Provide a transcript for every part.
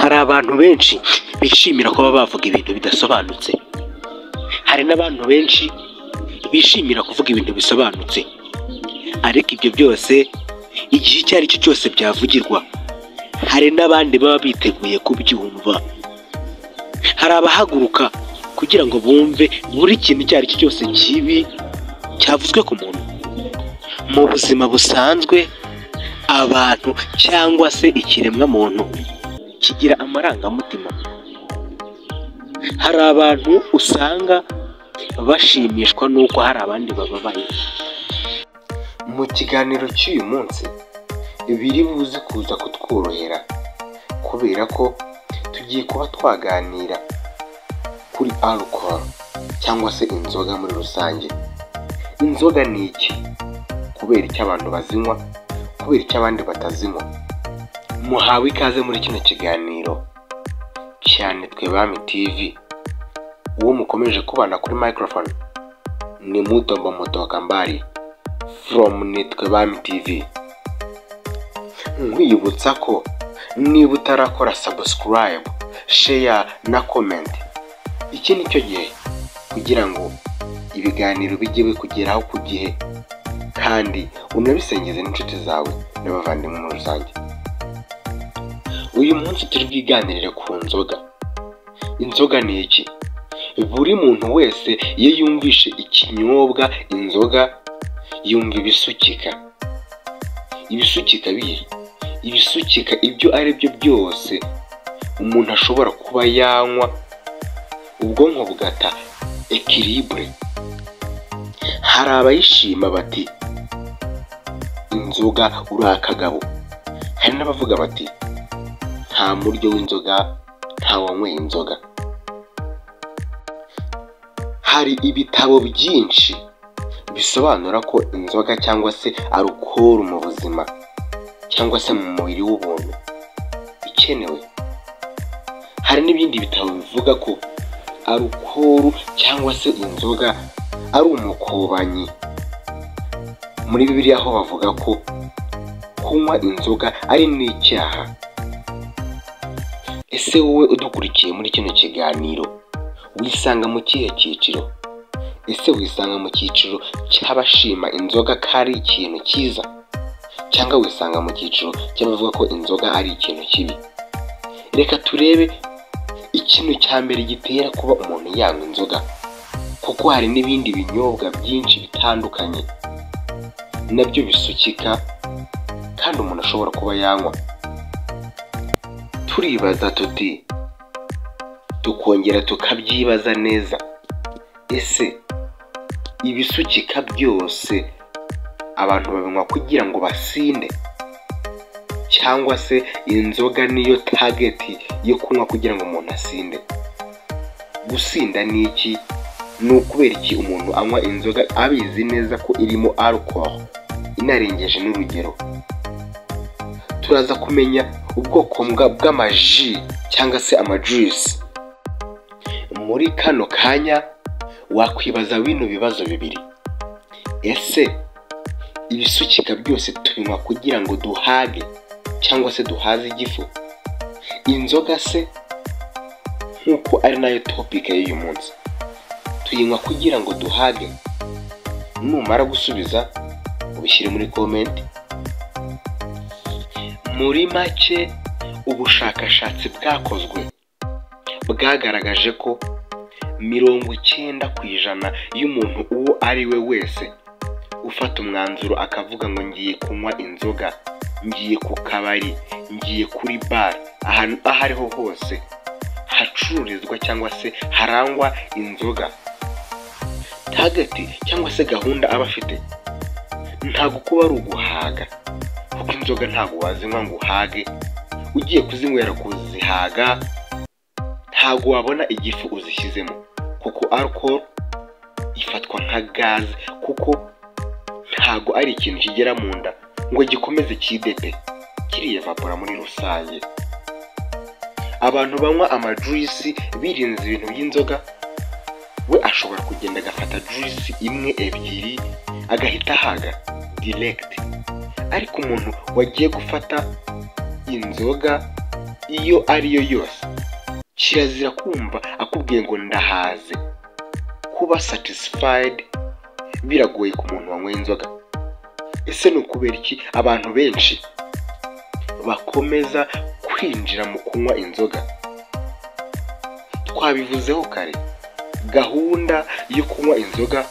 Hari abantu benshi bishimira kuba bavuga ibintu bidasobanutse. Hari n'abantu benshi bishimira kuvuga ibintu bisobanutse. Ariko ibyo byose igihe icyo ari cyo cyose byavugirwa, hari n'abandi baba biteguye kubyumva. Hari abahaguruka kugira ngo bumve buri kintu icyo ari cyo cyose kibi cyavuzwe ku muntu. Mu buzima busanzwe, abantu cyangwa se ikiremwa muntu kigira amarangamutima. Hari abantu usanga bashimishwa n'uko hari abandi bababaye. Mu kiganiro cy'uyu munsi biri buze kuza kutworohera, kubera ko tugiye kuba twaganira kuri alcohol cyangwa se inzoga muri rusange. Inzoga ni iki? Kubera icyo abantu bazinywa? Kubera icyo abandi batazinywa? Muhawe ikaze muri kino kiganiro cyane Twebami TV. Uwo mukomeje kubana kuri microphone ni Mutombo Motoka Mbari from Twebami TV. Nkwibutsa ko niba utarakora subscribe, share na comment, iki ni cyo gihe kugira ngo ibiganiro bijye bikugeraho ku gihe, kandi unabisengeze n'inshuti zawe n'abavandimwe muri rusange. Uyu munsi turi bwiganirire ku nzoga. Inzoga ni iki? Buri muntu wese iyo yumvishe ikinyobwa inzoga yumva ibisukika. Ibisukika bihe, ibisukika ibyo ari byo byose umuntu ashobora kuba yanywa, ubwonko bugata equilibre. Hari abayishima bati inzoga uri akagabo. Hari n'abavuga bati nta muryo w'inzoga nta wanyweye inzoga. Hari ibitabo byinshi bisobanura ko inzoga cyangwa se alcohol mu buzima cyangwa se mu mubiri w'ubuntu ikenewe. Hari n'ibindi bitabo bivuga ko alcohol cyangwa se inzoga ari umukobanyi. Muri Bibiliya aho bavuga ko kunywa inzoga ari n'icyaha. Ese wowe udukurikiye muri kino kiganiro wisanga mu kihe cyiciro? Ese wisanga mu cyiciro cy'abashima inzoga ko ari ikintu cyiza, cyangwa wisanga mu cyiciro cy'abavuga ko inzoga ari ikintu kibi? Reka turebe ikintu cya mbere gitera kuba umuntu yanywa inzoga, kuko hari n'ibindi binyobwa byinshi bitandukanye nabyo bisukika kandi umuntu ashobora kuba yanywa. Turibaza tuti, tukongera tukabyibaza neza, ese ibisukika byose abantu babinywa kugira ngo basinde, cyangwa se inzoga niyo target yo kunywa kugira ngo umuntu asinde? Gusinda ni iki? Ni ukubera iki umuntu anywa inzoga abizi neza ko irimo alcohol inarengeje n'urugero? Turaza kumenya ubwoko bw'amaji cyangwa se amajuice. Muri kano kanya wakwibaza bino bibazo bibiri: ese ibisukika byose tubinywa kugira ngo duhage cyangwa se duhaze igifu? Inzoga se, nk'uko ari nayo topic y'uyu munsi, tuyinywa kugira ngo duhage? Numara gusubiza ubishyire muri comment. Muri make, ubushakashatsi bwakozwe bwagaragaje ko 90% y'umuntu uwo ari we wese ufata umwanzuro akavuga ngo ngiye kunywa inzoga, ngiye ku kabari, ngiye kuri bar, ahantu aho ariho hose hacururizwa cyangwa se harangwa inzoga, target cyangwa se gahunda aba afite ntabwo kuba ari uguhaga, kuko inzoga ntabwo wazinywa ngo uhage. Ugiye kuzinywera kuzihaga ntabwo wabona igifu uzishyizemo, kuko alcohol ifatwa nka gaz, kuko ntabwo ari ikintu kigera mu nda ngo gikomeze kidepe, kiriyevapora muri rusange. Abantu banywa amajuice birinze ibintu by'inzoga, we ashobora kugenda agafata juice imwe ebyiri agahita ahaga direct. Ariko umuntu wagiye gufata inzoga iyo ariyo yose. Kirazira kumva akubwiye ngo ndahaze. Kuba satisfied biragoye ku muntu wanyweye inzoga. Ese ni ukubera iki abantu benshi bakomeza kwinjira mu kunywa inzoga? Twabivuzeho kare, gahunda yo kunywa inzoga,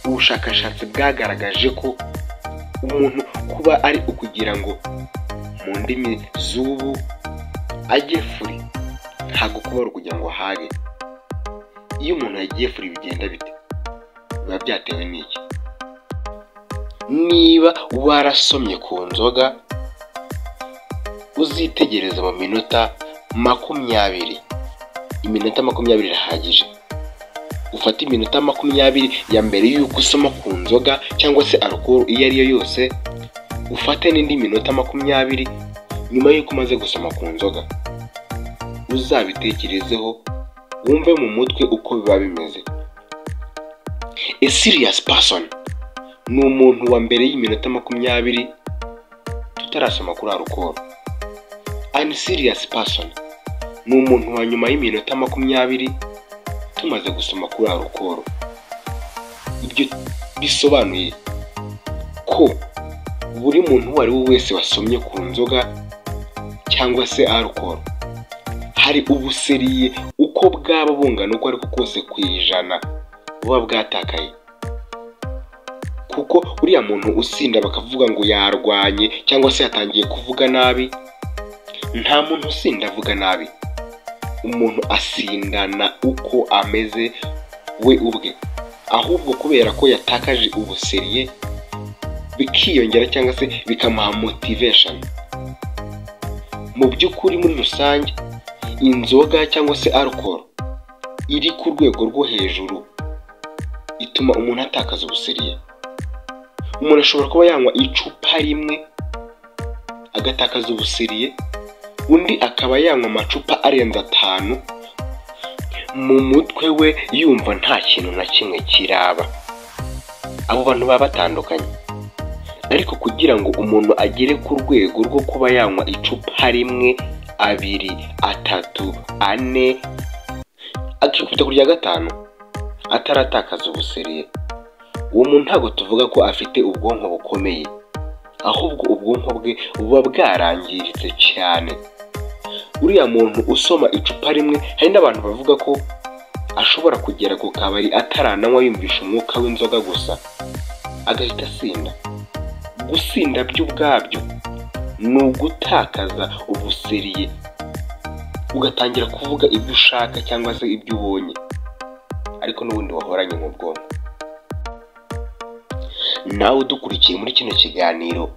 ubushakashatsi bwagaragaje ko umuntu kuba ari ukugira ngo mu ndimi z'ubu ajye furi, ntabwo kuba ari ukugira ngo ahage. Iyo umuntu yagiye furi bigenda bite? Biba byatewe n'iki? Niba warasomye ku nzoga, uzitegereza mu minota 20. Iminota 20 irahagije. Ufata iminota 20 ya mbere y'uko usoma ku nzoga cyangwa se alcohol iyo ariyo yose, ufate n'indi minota 20 nyuma y'uko umaze gusoma ku nzoga. Uzabitekerezeho, wumve mu mutwe uko biba bimeze. A serious person ni umuntu wa mbere y'iminota 20 tutarasoma kuri alcohol. An serious person ni umuntu wa nyuma y'iminota 20 tumaze gusoma kuri alcohol. Ibyo bisobanuye ko buri muntu uwo ari we wese wasomye ku nzoga cyangwa se alcohol, hari ubuseriye uko bwaba bungana uko ariko kose ku ijana buba bwatakaye. Kuko uriya muntu usinda bakavuga ngo yarwanye cyangwa se yatangiye kuvuga nabi, nta muntu usinda avuga nabi. Umuntu asindana uko ameze we ubwe, ahubwo kubera ko yatakaje ubuseriye bikiyongera cyangwa se bikamuha motivation. Mu by'ukuri muri rusange, inzoga cyangwa se alcohol iri ku rwego rwo hejuru ituma umuntu atakaza ubuseriye. Umuntu ashobora kuba yanywa icupa rimwe agatakaza ubuseriye, undi akaba yanywa amacupa arenze 5, mu mutwe we yumva nta kintu na kimwe kiraba. Abo bantu baba batandukanye. Ariko kugira ngo umuntu agere ku rwego rwo kuba yanywa icupa rimwe, 2, 3, 4 akikubita kurya 5 ataratakaza ubuseriye, uwo muntu ntabwo tuvuga ko afite ubwonko bukomeye, ahubwo ubwonko bwe buba bwarangiritse cyane. Uriya muntu usoma icupa rimwe, hari n'abantu bavuga ko ashobora kugera ku kabari atarananywa yumvisha umwuka w'inzoga gusa agahita asinda. Gusinda by'ubwabyo ni ugutakaza ubuseriye, ugatangira kuvuga ibyo ushaka cyangwa se ibyo ubonye, ariko n'ubundi wahoranye mu bwonko. Nawe udukurikiye muri kino kiganiro,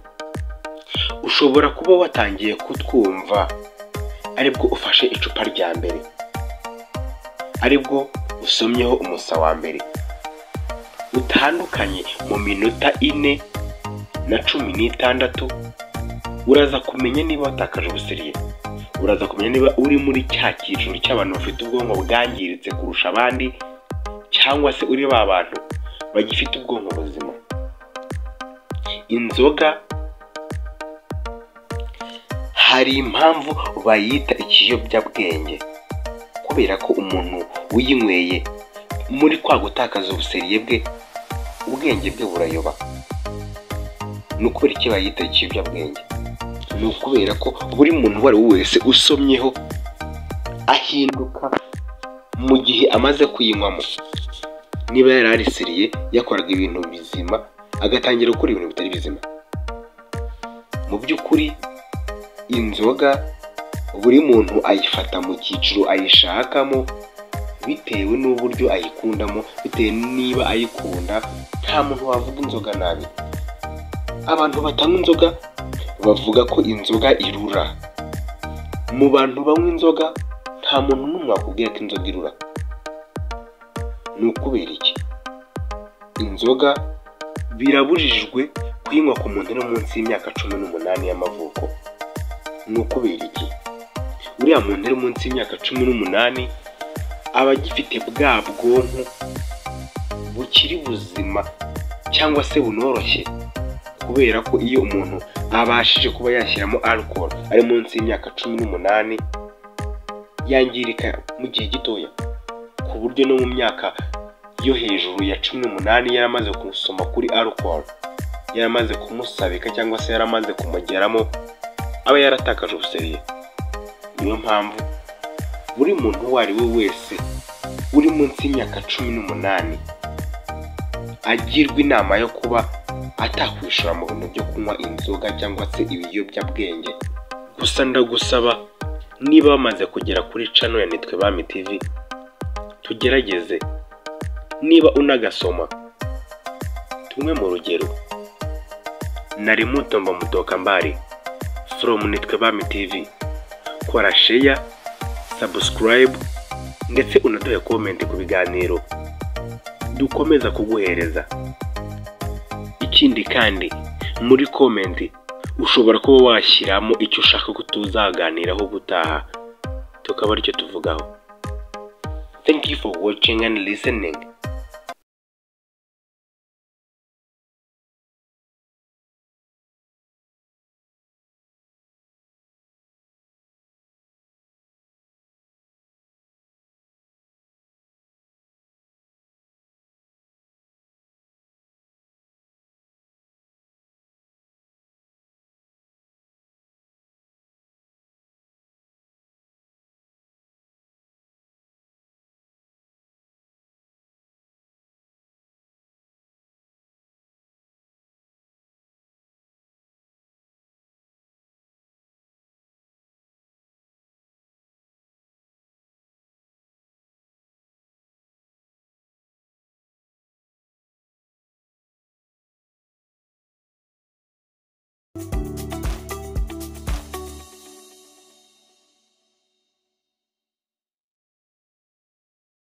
ushobora kuba watangiye kutwumva aribwo ufashe icupa rya mbere, aribwo usomyeho umusa wa mbere. Utandukanye mu minota 4 na 16, uraza kumenya niba watakaje ubuseriye. Uraza kumenya niba uri muri cya cyiciro cy'abantu bafite ubwonko bwangiritse kurusha abandi, cyangwa se uri ba bantu bagifite ubwonko buzima. Inzoga hari impamvu bayita ikiyobyabwenge, kubera ko umuntu uyinyweye muri kwa gutakaza ubuseriye bwe, ubwenge bwe burayoba. Ni ukubera iki bayita ikiyobyabwenge? Ni ukubera ko buri muntu uwo ari we wese usomyeho ahinduka mu gihe amaze kuyinywamo. Niba yari ari seriye yakoraga ibintu bizima, agatangira gukora ibintu bitari bizima. Mu by'ukuri inzoga buri muntu ayifata mu cyiciro ayishakamo bitewe n'uburyo ayikundamo, bitewe niba ayikunda. Nta muntu wavuga inzoga nabi. Abantu batanywa inzoga bavuga ko inzoga irura. Mu bantu banywa inzoga nta muntu n'umwe wakubwira ko inzoga irura. Ni ukubera iki? Inzoga birabujijwe kuyinywa ku muntu uri munsi y'imyaka 18 y'amavuko. Ni ukubera iki? Uriya muntu uri munsi y'imyaka 18 aba agifite bwa bwonko bukiri buzima cyangwa se bunoroshye, kubera ko iyo umuntu abashije kuba yashyiramo alcohol ari munsi y'imyaka 18, yangirika mu gihe gitoya, ku buryo no mu myaka yo hejuru ya 18 yaramaze gusoma kuri alcohol, yaramaze kumusabika cyangwa se yaramaze kumugeramo, aba yaratakaje ubuseriye. Niyo mpamvu buri muntu uwo ari we wese uri munsi y'imyaka 18 agirwa inama yo kuba atakwishora mu bintu byo kunywa inzoga cyangwa se ibiyobyabwenge. Gusa ndagusaba, niba bamaze kugera kuri channel ya Nitwe Bami TV, tugerageze, niba unagasoma, tumwe mu rugero. Nari Mutombo Mutoka Mbari from Nitwe Bami TV. Kora share, subscribe ndetse unaduhe comment ku biganiro dukomeza kuguhereza. Ikindi kandi muri comment ushobora kuba washyiramo icyo ushaka ko tuzaganiraho gutaha, tukaba aricyo tuvugaho. Thank you for watching and listening.